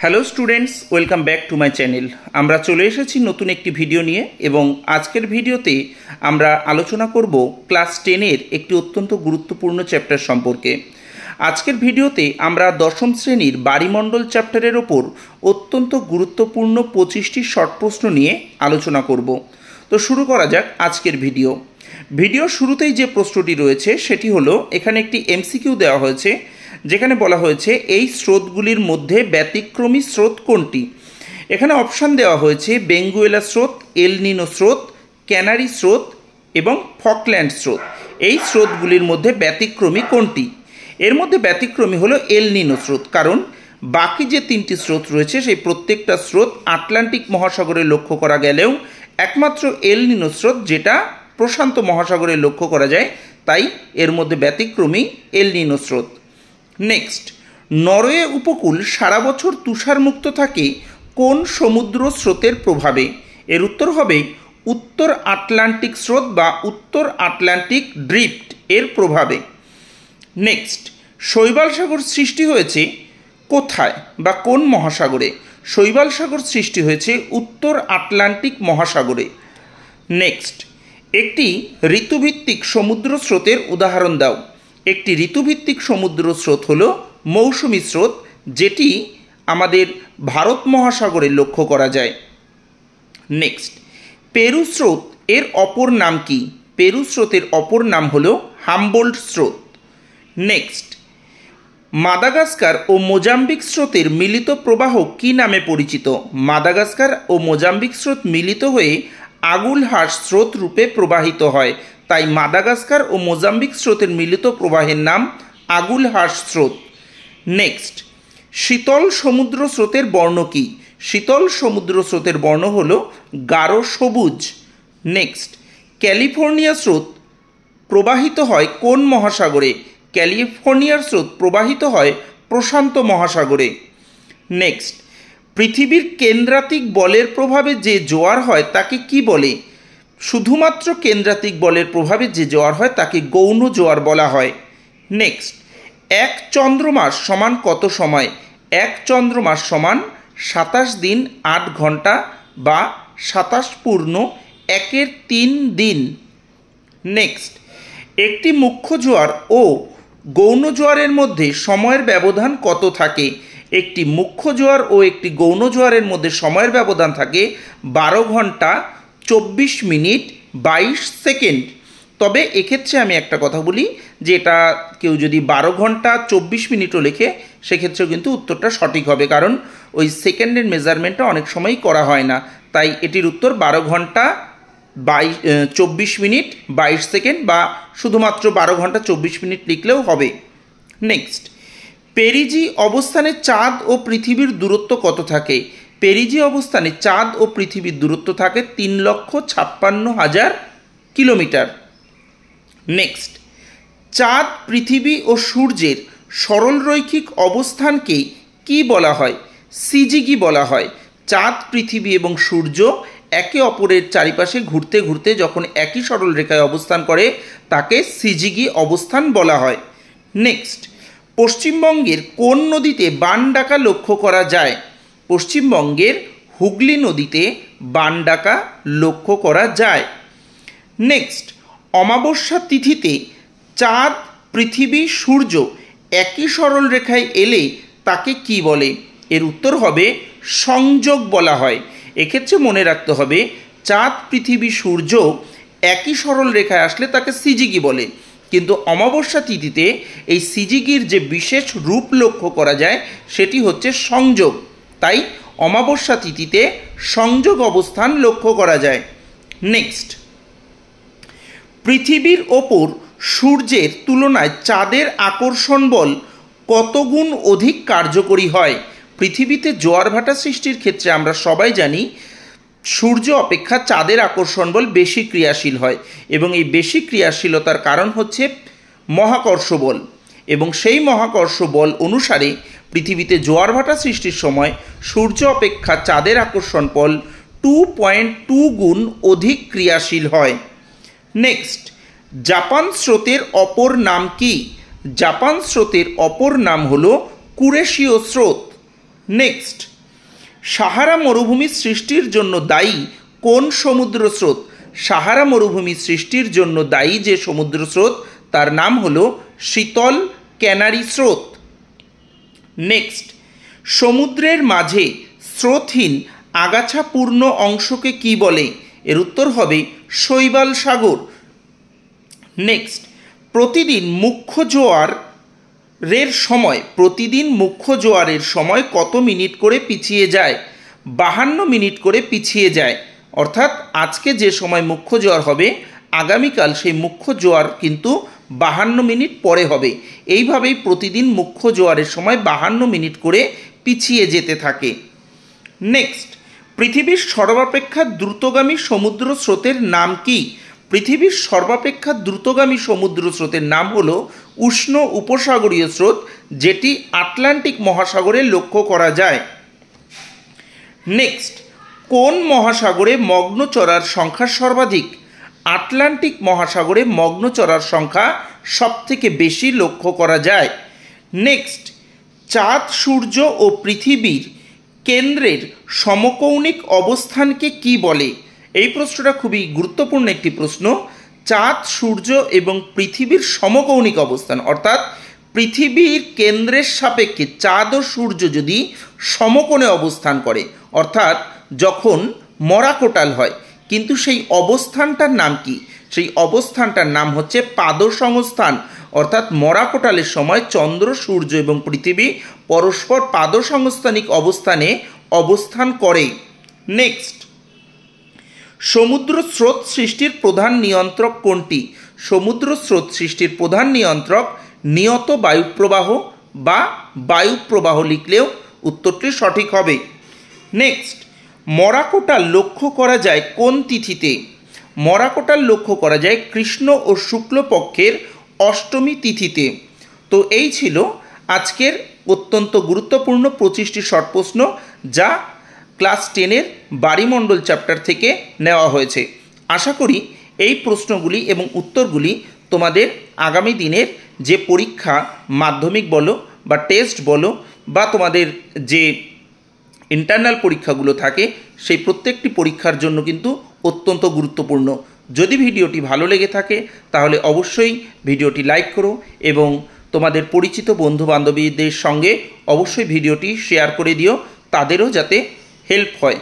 Hello students, welcome back to my channel. আমরা চলে এসেছি নতুন একটি ভিডিও নিয়ে এবং আজকের ভিডিওতে আমরা আলোচনা করব ক্লাস 10-এর একটি অত্যন্ত গুরুত্বপূর্ণ চ্যাপ্টার সম্পর্কে। আজকের ভিডিওতে আমরা দশম শ্রেণীর বাড়িমণ্ডল চ্যাপ্টারের ওপর অত্যন্ত গুরুত্বপূর্ণ 25টি শর্ট প্রশ্ন নিয়ে আলোচনা করব। তো শুরু করা যাক আজকের ভিডিও শুরুতেই যে প্রশ্নটি রয়েছে সেটি হলো, এখানে একটি এমসিকিউ দেওয়া হয়েছে যেখানে বলা হয়েছে এই স্রোতগুলির মধ্যে ব্যতিক্রমী স্রোত কোনটি। এখানে অপশান দেওয়া হয়েছে বেঙ্গুয়েলা স্রোত, এল নিনো স্রোত, ক্যানারি স্রোত এবং ফকল্যান্ড স্রোত। এই স্রোতগুলির মধ্যে ব্যতিক্রমী কোনটি? এর মধ্যে ব্যতিক্রমী হলো এল নিনো স্রোত, কারণ বাকি যে তিনটি স্রোত রয়েছে সেই প্রত্যেকটা স্রোত আটলান্টিক মহাসাগরে লক্ষ্য করা গেলেও একমাত্র এল নিনো স্রোত যেটা প্রশান্ত মহাসাগরে লক্ষ্য করা যায়, তাই এর মধ্যে ব্যতিক্রমী এল নিনো স্রোত। নেক্সট, নরওয়ে উপকূল সারা বছর তুষারমুক্ত থাকে কোন সমুদ্র স্রোতের প্রভাবে? এর উত্তর হবে উত্তর আটলান্টিক স্রোত বা উত্তর আটলান্টিক ড্রিফট এর প্রভাবে। নেক্সট, শৈবাল সাগর সৃষ্টি হয়েছে কোথায় বা কোন মহাসাগরে? শৈবাল সাগর সৃষ্টি হয়েছে উত্তর আটলান্টিক মহাসাগরে। নেক্সট, একটি ঋতুভিত্তিক সমুদ্র স্রোতের উদাহরণ দাও। একটি ঋতুভিত্তিক সমুদ্র স্রোত হলো মৌসুমী স্রোত, যেটি আমাদের ভারত মহাসাগরে লক্ষ্য করা যায়। নেক্সট, পেরু স্রোত এর অপর নাম কি? পেরু স্রোতের অপর নাম হলো হামবোল্ট স্রোত। নেক্সট, মাদাগাস্কার ও মোজাম্বিক স্রোতের মিলিত প্রবাহ কি নামে পরিচিত? মাদাগাস্কার ও মোজাম্বিক স্রোত মিলিত হয়ে আগুলহাস স্রোত রূপে প্রবাহিত হয়, তাই মাদাগাস্কার ও মোজাম্বিক স্রোতের মিলিত প্রবাহের নাম আগুলহাস স্রোত। নেক্সট, শীতল সমুদ্র স্রোতের বর্ণ কি? শীতল সমুদ্র স্রোতের বর্ণ হল গাঢ় সবুজ। নেক্সট, ক্যালিফোর্নিয়া স্রোত প্রবাহিত হয় কোন মহাসাগরে? ক্যালিফোর্নিয়ার স্রোত প্রবাহিত হয় প্রশান্ত মহাসাগরে। নেক্সট, পৃথিবীর কেন্দ্রাতিক বলের প্রভাবে যে জোয়ার হয় তাকে কি বলে? শুধুমাত্র কেন্দ্রাতিক বলের প্রভাবে যে জোয়ার হয় তাকে গৌণ জোয়ার বলা হয়। নেক্সট, এক চন্দ্রমাস সমান কত সময়? এক চন্দ্রমাস সমান 27 দিন 8 ঘন্টা বা 27 পূর্ণ 1/3 দিন। নেক্সট, একটি মুখ্য জোয়ার ও গৌণ জোয়ারের মধ্যে সময়ের ব্যবধান কত থাকে? একটি মুখ্য জোয়ার ও একটি গৌণ জোয়ারের মধ্যে সময়ের ব্যবধান থাকে 12 ঘন্টা 24 মিনিট 22 সেকেন্ড। তবে এক্ষেত্রে আমি একটা কথা বলি যে এটা কেউ যদি 12 ঘন্টা 24 মিনিটও লেখে সেক্ষেত্রেও কিন্তু উত্তরটা সঠিক হবে, কারণ ওই সেকেন্ডের মেজারমেন্টটা অনেক সময়ই করা হয় না, তাই এটির উত্তর 12 ঘন্টা 24 মিনিট 22 সেকেন্ড বা শুধুমাত্র 12 ঘন্টা 24 মিনিট লিখলেও হবে। নেক্সট, পেরিজি অবস্থানে চাঁদ ও পৃথিবীর দূরত্ব কত থাকে? পেরিজি অবস্থানে চাঁদ ও পৃথিবীর দূরত্ব থাকে 3,56,000 কিলোমিটার। নেক্সট, চাঁদ, পৃথিবী ও সূর্যের সরলরৈখিক অবস্থানকে কি বলা হয়? সিজিগি বলা হয়। চাঁদ, পৃথিবী এবং সূর্য একে অপরের চারিপাশে ঘুরতে ঘুরতে যখন একই সরল রেখায় অবস্থান করে তাকে সিজিগি অবস্থান বলা হয়। নেক্সট, পশ্চিমবঙ্গের কোন নদীতে বান ডাকা লক্ষ্য করা যায়? পশ্চিমবঙ্গের হুগলি নদীতে বান ডাকা লক্ষ্য করা যায়। নেক্সট, অমাবস্যা তিথিতে চাঁদ, পৃথিবী, সূর্য একই সরল রেখায় এলে তাকে কি বলে? এর উত্তর হবে সংযোগ বলা হয়। এক্ষেত্রে মনে রাখতে হবে চাঁদ, পৃথিবী, সূর্য একই সরল রেখায় আসলে তাকে সিজিগি বলে, কিন্তু অমাবস্যা তিথিতে এই সিজিগির যে বিশেষ রূপ লক্ষ্য করা যায় সেটি হচ্ছে সংযোগ, তাই অমাবস্যা তিথিতে সংযোগ অবস্থান লক্ষ্য করা যায়। নেক্সট, পৃথিবীর ওপর সূর্যের তুলনায় চাঁদের আকর্ষণ বল কত গুণ অধিক কার্যকরী হয়? পৃথিবীতে জোয়ার ভাটা সৃষ্টির ক্ষেত্রে আমরা সবাই জানি সূর্য অপেক্ষা চাঁদের আকর্ষণ বল বেশি ক্রিয়াশীল হয়, এবং এই বেশি ক্রিয়াশীলতার কারণ হচ্ছে মহাকর্ষ বল, এবং সেই মহাকর্ষ বল অনুসারে পৃথিবীতে জোয়ার ভাটা সৃষ্টির সময় সূর্য অপেক্ষা চাঁদের আকর্ষণ বল 2.2 গুণ অধিক ক্রিয়াশীল হয়। নেক্সট, জাপান স্রোতের অপর নাম কি? জাপান স্রোতের অপর নাম হলো কুরেশীয় স্রোত। নেক্সট, সাহারা মরুভূমি সৃষ্টির জন্য দায়ী কোন সমুদ্র স্রোত? সাহারা মরুভূমি সৃষ্টির জন্য দায়ী যে সমুদ্র স্রোত তার নাম হলো শীতল ক্যানারি স্রোত। নেক্সট, সমুদ্রের মাঝে স্রোতহীন আগাছাপূর্ণ অংশকে কি বলে? এর উত্তর হবে শৈবাল সাগর। নেক্সট, প্রতিদিন মুখ্য জোয়ারের সময় কত মিনিট করে পিছিয়ে যায়? 52 মিনিট করে পিছিয়ে যায়। অর্থাৎ আজকে যে সময় মুখ্য জোয়ার হবে, আগামীকাল সেই মুখ্য জোয়ার কিন্তু 52 মিনিট পরে হবে। এইভাবেই প্রতিদিন মুখ্য জোয়ারের সময় 52 মিনিট করে পিছিয়ে যেতে থাকে। নেক্সট, পৃথিবীর সর্বাপেক্ষা দ্রুতগামী সমুদ্র স্রোতের নাম কি? পৃথিবীর সর্বাপেক্ষা দ্রুতগামী সমুদ্র স্রোতের নাম হলো উষ্ণ উপসাগরীয় স্রোত, যেটি আটলান্টিক মহাসাগরে লক্ষ্য করা যায়। নেক্সট, কোন মহাসাগরে মগ্ন চড়ার সংখ্যা সর্বাধিক? আটলান্টিক মহাসাগরে মগ্ন চড়ার সংখ্যা সবথেকে বেশি লক্ষ্য করা যায়। নেক্সট, চাঁদ, সূর্য ও পৃথিবীর কেন্দ্রের সমকৌণিক অবস্থানকে কি বলে? এই প্রশ্নটা খুবই গুরুত্বপূর্ণ একটি প্রশ্ন। চাঁদ, সূর্য এবং পৃথিবীর সমকৌণিক অবস্থান, অর্থাৎ পৃথিবীর কেন্দ্রের সাপেক্ষে চাঁদ ও সূর্য যদি সমকোণে অবস্থান করে, অর্থাৎ যখন মরাকোটাল হয়, কিন্তু সেই অবস্থানটার নাম কি? সেই অবস্থানটার নাম হচ্ছে পাদ সংস্থান। অর্থাৎ মরাকোটালের সময় চন্দ্র, সূর্য এবং পৃথিবী পরস্পর পাদ সংস্থানিক অবস্থানে অবস্থান করে। নেক্সট, সমুদ্র স্রোত সৃষ্টির প্রধান নিয়ন্ত্রক কোনটি? সমুদ্র স্রোত সৃষ্টির প্রধান নিয়ন্ত্রক নিয়ত বায়ুপ্রবাহ বা বায়ুপ্রবাহ লিখলেও উত্তরটি সঠিক হবে। নেক্সট, মরাকোটাল লক্ষ্য করা যায় কোন তিথিতে? মরাকোটাল লক্ষ্য করা যায় কৃষ্ণ ও শুক্লপক্ষের অষ্টমী তিথিতে। তো এই ছিল আজকের অত্যন্ত গুরুত্বপূর্ণ 25টি শর্ট প্রশ্ন, যা ক্লাস 10-এর বাড়িমণ্ডল চ্যাপ্টার থেকে নেওয়া হয়েছে। আশা করি এই প্রশ্নগুলি এবং উত্তরগুলি তোমাদের আগামী দিনের যে পরীক্ষা, মাধ্যমিক বলো বা টেস্ট বলো বা তোমাদের যে ইন্টারনাল পরীক্ষাগুলো থাকে, সেই প্রত্যেকটি পরীক্ষার জন্য কিন্তু অত্যন্ত গুরুত্বপূর্ণ। যদি ভিডিওটি ভালো লেগে থাকে তাহলে অবশ্যই ভিডিওটি লাইক করো এবং তোমাদের পরিচিত বন্ধু বান্ধবীদের সঙ্গে অবশ্যই ভিডিওটি শেয়ার করে দিও, তাদেরও যাতে হেল্প হয়।